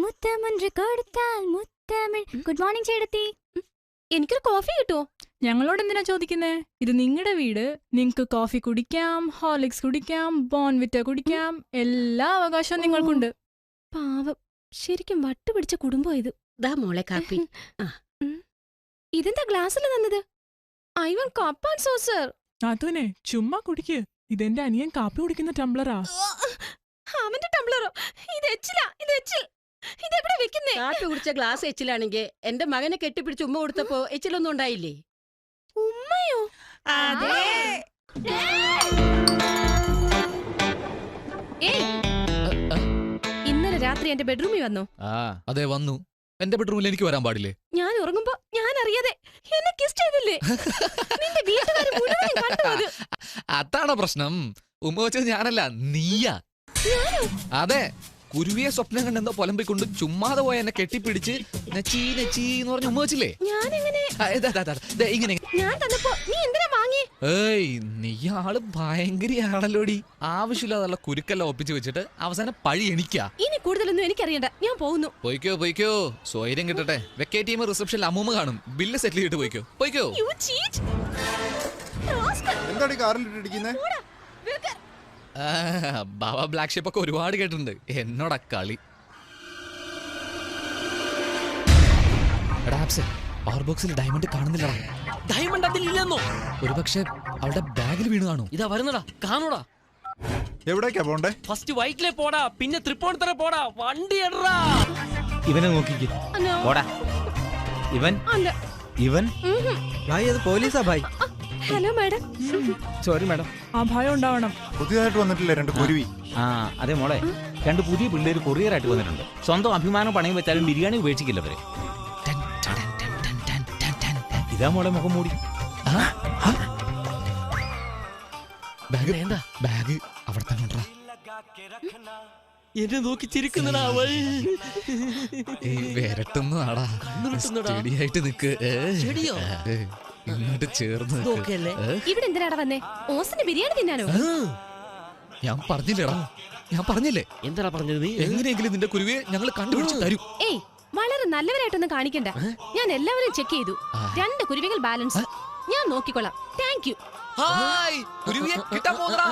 മുത്തമൊன்று കൊടുത്താൽ മുത്തമിഴ്. Good morning ചേട്ടത്തി. എനിക്കൊരു coffee കിട്ടുമോ? ഞങ്ങളോട് എന്തിനാ ചോദിക്കുന്നേ? ഇത് നിങ്ങളുടെ വീട്. നിങ്ങക്ക് കോഫി കുടിക്കാം, ഹോർലിക്സ് കുടിക്കാം, ബോൺവിറ്റ കുടിക്കാം. എല്ലാ അവകാശവും നിങ്ങൾക്കുണ്ട്. പാവം, ശരിക്കും വട്ടുപിടിച്ച കുടുംബം ഇത്. ദാ മോളെ കാപ്പി. ഇതെന്താ ഗ്ലാസ്സിൽ തന്നത്? I want cup and saucer. അതുനെ ചുമ്മാ കുടിക്ക്. ഇതെന്റെ അനിയൻ കാപ്പി കുടിക്കുന്ന ടംബ്ലറാ. അവന്റെ ടംബ്ലറോ? ഇത് എച്ചിലാ, ഇത് എച്ചിൽ. ഇതെവിടെ വെക്കുന്നേ? കാപ്പി കുടിച്ച ഗ്ലാസ് എച്ചിലാണെങ്കിൽ എന്റെ മകനെ കെട്ടിപ്പിടിച്ച് ഉമ്മ കൊടുത്തപ്പോ എച്ചിലൊന്നും ഉണ്ടായില്ലേ? ഉമ്മയോ? ഏയ്, ഇന്നലെ രാത്രി എന്റെ ബെഡ്റൂമിൽ വന്നോ? അതെ വന്നു. എന്റെ ബെഡ്റൂമിൽ എനിക്ക് വരാൻ പാടില്ലേ? ഞാൻ ഉറങ്ങുമ്പോ ഞാൻ അറിയാതെ എന്നെ കിസ് ചെയ്തില്ലേ? നിന്റെ വീട്ടുകാര് മുഴുവൻ കണ്ടു അത്. അതാണോ പ്രശ്നം? ഉമ്മ വെച്ചത് ഞാനല്ല, നീയാ. അതെ, കുരുവിയെ സ്വപ്നം കണ്ടെന്തോ പൊലമ്പിക്കൊണ്ട് ചുമ്മാതെ പോയ എന്നെ കെട്ടിപ്പിടിച്ച് നെച്ചീ നെച്ചീ എന്ന് പറഞ്ഞ് ഉമ്മ വെച്ചില്ലേ? ഞാനെങ്ങനെ? ഇങ്ങനെ ഞാൻ തന്നപ്പോ നീ എന്തിനാ വാങ്ങി? ഏയ്, നീ ആള് ഭയങ്കരയാണല്ലോടി. ആവശ്യമില്ലാതുള്ള കുരുക്കെല്ലാം ഒപ്പിച്ച് വെച്ചിട്ട് അവസാനം പഴി എനിക്കാ. ഇനി കൂടുതലൊന്നും എനിക്കറിയണ്ട, ഞാൻ പോകുന്നു. പോയിക്കോ പോയിക്കോ, സ്വൈര്യം കിട്ടട്ടെ. വെക്കേറ്റ് ടീം റിസപ്ഷനിൽ അമ്മൂമ്മ കാണും. ബില്ല് സെറ്റിൽ ചെയ്തിട്ട് പോയിക്കോ പോയിക്കോ. You cheat. എന്താടി കാറിലിട്ടിരിക്കുന്നേ? ബാബ ബ്ലാക്ക് ഷിപ്പ് ഒക്കെ ഒരുപാട് കേട്ടിട്ടുണ്ട്. എന്നോടാ കളി. പവർ ബോക്സിൽ ഡയമണ്ട് കാണുന്നില്ലടാ. ഡയമണ്ട് അതിലില്ലെന്നോ? ഒരു പക്ഷെ അവളുടെ ബാഗിൽ വീണ് കാണൂ. ഇതാ വരുന്നടാ, കാണൂടാ. എവിടേക്കാ പോണ്ടേ? ഫസ്റ്റ് വൈറ്റിലെ പോടാ, പിന്നെ തൃപ്പൂണിത്തറ പോടാ. വണ്ടി എടാ. ഇവനെ നോക്കിക്ക്. പോടാ. ഇവൻ ഇവൻ ഭായ്, അത് പോലീസാ ഭായ്. Hello madam. Sorry madam. ആ ഭയം ഉണ്ടാവണം. പുതിയതായിട്ട് വന്നിട്ടില്ലേ രണ്ട് കുരുവി? അതെ മോളെ, രണ്ട് പുതിയ പിള്ളേര് കൊറിയറായിട്ട് വന്നിട്ടുണ്ട്. സ്വന്തം അഭിമാനം പണയം വെച്ചാലും ബിരിയാണി ഉപേക്ഷിക്കില്ല അവര്. ഇതാ മോളെ മുഖം മൂടി. ബാഗ് അവിടെ തന്നെ ഉണ്ടാ. എന്നെ നോക്കി ചിരിക്കുന്നടാ അവൾ. വരട്ടുന്നതാടാ. സ്റ്റഡിയായിട്ട് നിക്ക്. ചെടിയോ? ഇങ്ങോട്ട് ചേർന്ന് നോക്കല്ലേ. ഇവിടെ എന്തിനാടാ വന്നേ? ഓസിന് ബിരിയാണി തിന്നാനോ? ഞാൻ പറഞ്ഞില്ലേടാ, ഞാൻ പറഞ്ഞില്ലേ? എന്താ പറഞ്ഞത് നീ? എങ്ങനെയെങ്കിലും നിന്റെ കുരുവിയെ ഞങ്ങൾ കണ്ടുപിടിച്ച് തരും. ഏയ്, വളരെ നല്ലവരായിട്ടൊന്നും കാണിക്കണ്ട. ഞാൻ എല്ലാവരും ചെക്ക് ചെയ്തു. 2 കുരുവികൾ ബാലൻസ്. ഞാൻ നോക്കിക്കൊള്ളാം. Thank you. ഹായ്, കുരുവിയെ കിട്ടാൻ പോകുന്നടാ.